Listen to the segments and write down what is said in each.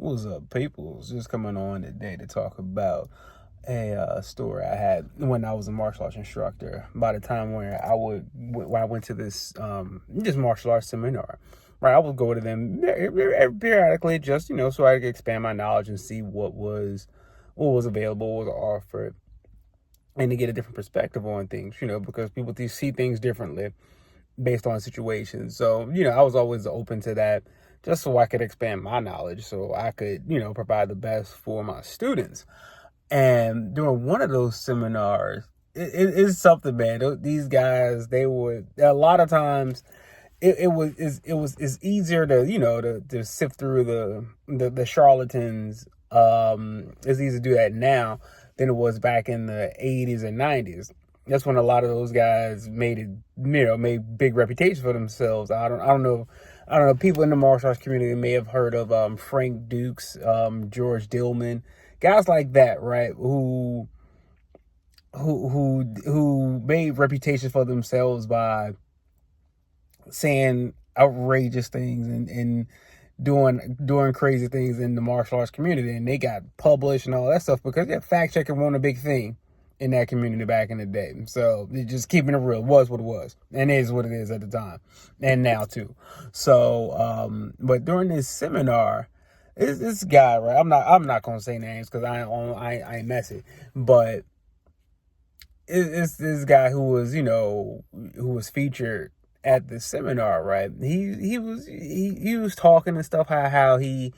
What's up, people? Just coming on today to talk about a story I had when I was a martial arts instructor. By the time when I went to this just martial arts seminar, right? I would go to them periodically, just so I could expand my knowledge and see what was available, what was offered, and to get a different perspective on things. Because people do see things differently based on situations. So, I was always open to that just so I could expand my knowledge so I could, provide the best for my students. And during one of those seminars, it's something, man. These guys, they would, a lot of times, it's easier to, to sift through the charlatans. It's easy to do that now than it was back in the 80s and 90s. That's when a lot of those guys made big reputations for themselves. I don't know. People in the martial arts community may have heard of Frank Dukes, George Dillman, guys like that, right? Who made reputations for themselves by saying outrageous things and doing crazy things in the martial arts community, and they got published and all that stuff because fact checking wasn't a big thing in that community back in the day. So just keeping it real was what it was, and is what it is at the time, and now too. So, but during this seminar, this guy, right? I'm not gonna say names because I ain't messy, but it's this guy who was featured at the seminar, right? He was talking and stuff how he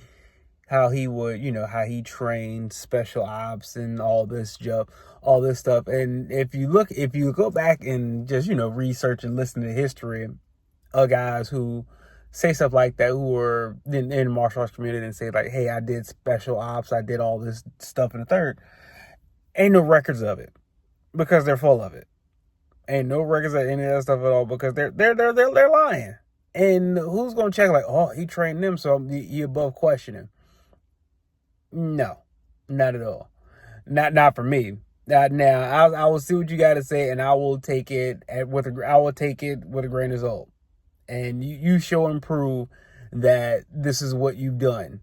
would, how he trained special ops and all this stuff. And if you go back and just, research and listen to history of guys who say stuff like that, who are in the martial arts community and say like, hey, I did special ops, I did all this stuff in the third, ain't no records of it because they're full of it. Ain't no records of any of that stuff at all because they're lying. And who's gonna check like, oh, he trained them, so you above questioning? No, not at all. Not for me. Now I will see what you got to say, and I will take it with a grain of salt. And you show and prove that this is what you've done.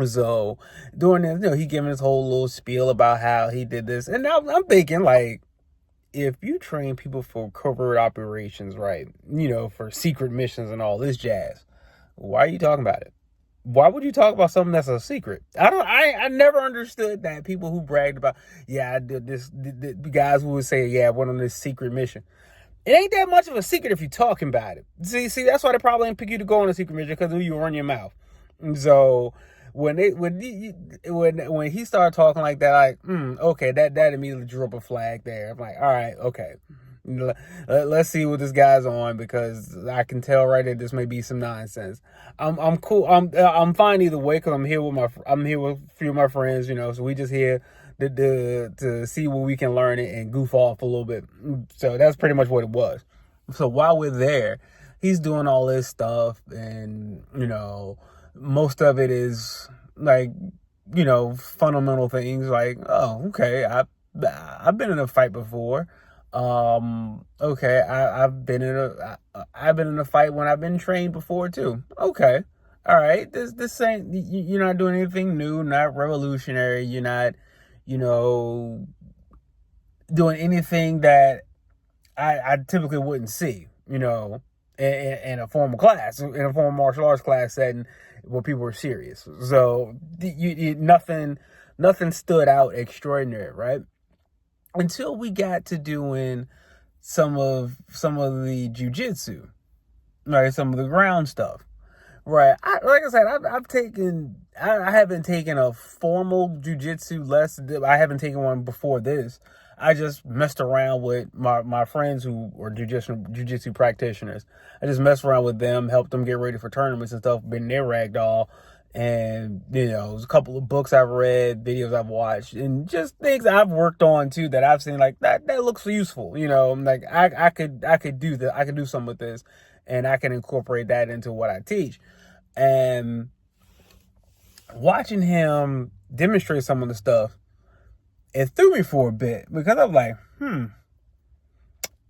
So during this, he giving this whole little spiel about how he did this, and now I'm thinking like, if you train people for covert operations, right? For secret missions and all this jazz, why are you talking about it? Why would you talk about something that's a secret? I never understood that people who bragged about, I did this, the guys who would say, I went on this secret mission. It ain't that much of a secret if you're talking about it. See, that's why they probably didn't pick you to go on a secret mission, because you run your mouth. And so when he started talking like that, like, okay, that immediately drew up a flag there. I'm like, all right, okay. Let's see what this guy's on, because I can tell right that this may be some nonsense. I'm cool. I'm fine either way, because I'm here with a few of my friends, so we just here to see what we can learn and goof off a little bit. So that's pretty much what it was. So while we're there, he's doing all this stuff, and most of it is like fundamental things like, oh, okay, I've been in a fight before. Okay, I've been in a fight when I've been trained before too. Okay, all right. This ain't, you're not doing anything new, not revolutionary. You're not, doing anything that I typically wouldn't see. In a formal class, in a formal martial arts class setting where people are serious. So nothing stood out extraordinary, right? Until we got to doing some of the jujitsu, right? Some of the ground stuff, right? Like I said, I haven't taken a formal jujitsu lesson. I haven't taken one before this. I just messed around with my friends who were jiu-jitsu practitioners. I just messed around with them, helped them get ready for tournaments and stuff, been their ragdoll. And, there's a couple of books I've read, videos I've watched, and just things I've worked on too that I've seen like that looks useful. Like I could do that. I could do something with this, and I can incorporate that into what I teach. And watching him demonstrate some of the stuff, it threw me for a bit, because I'm like,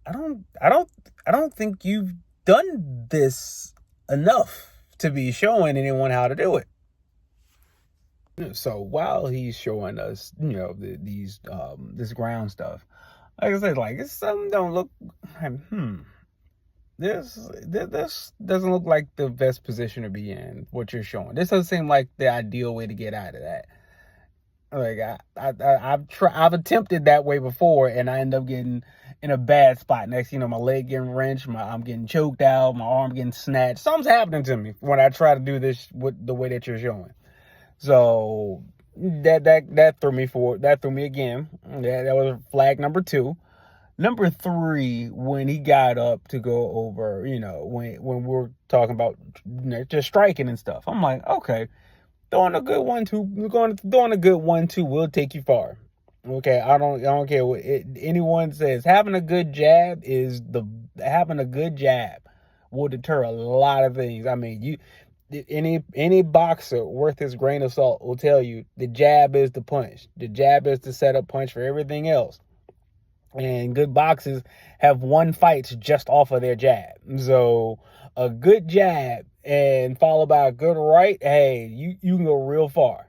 I don't think you've done this enough to be showing anyone how to do it. So while he's showing us, these this ground stuff, like I said, like some don't look. Like, this doesn't look like the best position to be in. What you're showing, this doesn't seem like the ideal way to get out of that. Like I've attempted that way before, and I end up getting in a bad spot. Next, my leg getting wrenched, I'm getting choked out, my arm getting snatched. Something's happening to me when I try to do this with the way that you're showing. So that threw me again. That was flag number 2. Number 3, when he got up to go over, when we're talking about just striking and stuff, I'm like, okay, throwing a good 1-2 will take you far. Okay, I don't care what anyone says. Having a good jab will deter a lot of things. I mean, any boxer worth his grain of salt will tell you the jab is the punch. The jab is the setup punch for everything else. And good boxers have won fights just off of their jab. So a good jab and followed by a good right, hey, you can go real far.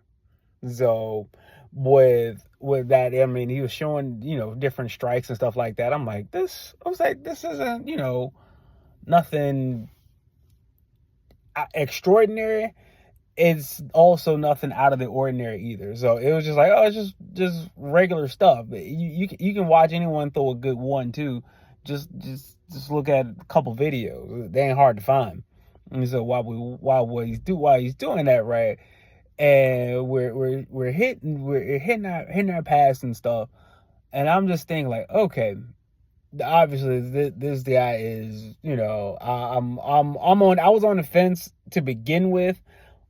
So with that, I mean, he was showing, different strikes and stuff like that. I was like, this isn't, nothing extraordinary. It's also nothing out of the ordinary either. So it was just like, oh, it's just regular stuff. You can watch anyone throw a good 1-2. Just look at a couple videos. They ain't hard to find. And so while he's doing that, right, and we're hitting our pass and stuff, and I'm just thinking like, okay, obviously this guy is, I was on the fence to begin with,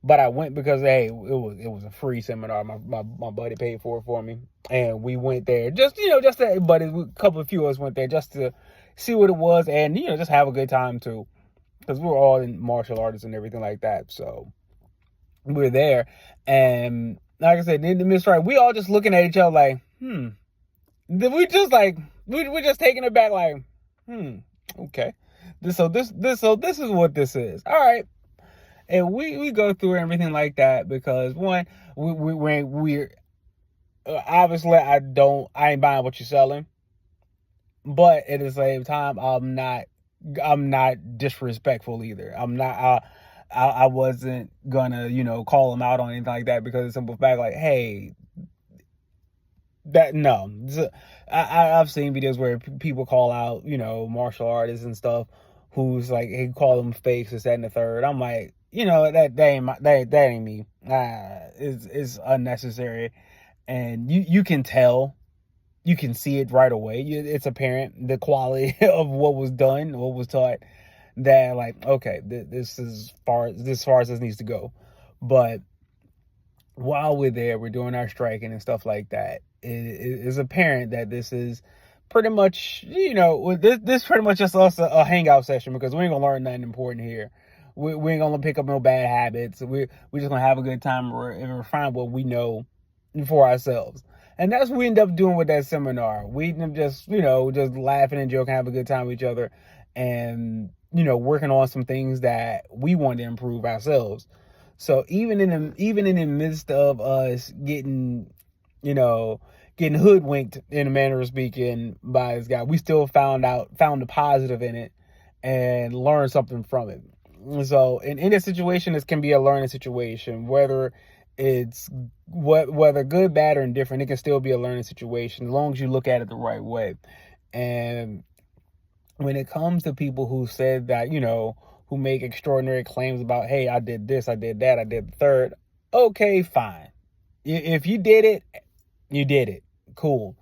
but I went because, hey, it was a free seminar. My buddy paid for me, and we went there a few of us went there just to see what it was, and just have a good time too, because we're all in martial artists and everything like that. So we're there, and like I said, in the mid-strike, we all just looking at each other like, we just like we're just taking it back like, okay, this is what this is. All right. And we go through everything like that because, one, we're obviously I ain't buying what you're selling, but at the same time I'm not disrespectful either. I wasn't gonna call him out on anything like that, because it's simple fact like, hey, I've seen videos where people call out martial artists and stuff who's like, he call them fakes, this, that, and the third. I'm like, that ain't me. It's unnecessary, and you can tell, you can see it right away. It's apparent, the quality of what was done, what was taught. That like, okay, this is far as this needs to go. But while we're there, we're doing our striking and stuff like that. It is apparent that this is pretty much, this pretty much just us a hangout session, because we ain't gonna learn nothing important here. We ain't gonna pick up no bad habits. We're just gonna have a good time and refine what we know for ourselves. And that's what we end up doing with that seminar. We end up just laughing and joking, have a good time with each other, and working on some things that we want to improve ourselves. So even in the midst of us getting hoodwinked, in a manner of speaking, by this guy, we still found the positive in it and learned something from it. So in this situation, this can be a learning situation, whether it's whether good, bad, or indifferent. It can still be a learning situation as long as you look at it the right way. And when it comes to people who said that, who make extraordinary claims about, hey, I did this, I did that, I did the third. Okay, fine. If you did it, you did it. Cool.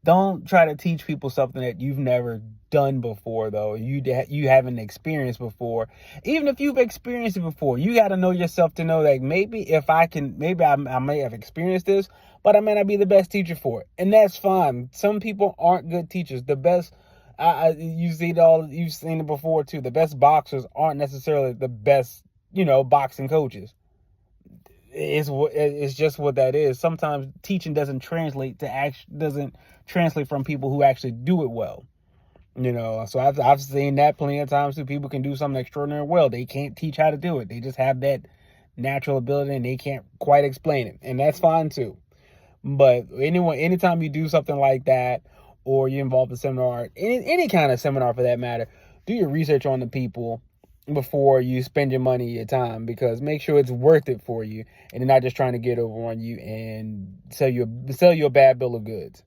Don't try to teach people something that you've never done before, though. You haven't experienced before. Even if you've experienced it before, you got to know yourself to know that maybe I may have experienced this, but I may not be the best teacher for it. And that's fine. Some people aren't good teachers. The best, you've seen it before too. The best boxers aren't necessarily the best, boxing coaches. It's just what that is. Sometimes teaching doesn't translate from people who actually do it well. So I've seen that plenty of times too. People can do something extraordinary well. They can't teach how to do it. They just have that natural ability and they can't quite explain it, and that's fine too. But anytime you do something like that, or you involve a seminar, any kind of seminar for that matter, do your research on the people before you spend your money, your time, because make sure it's worth it for you, and they're not just trying to get over on you and sell you a bad bill of goods.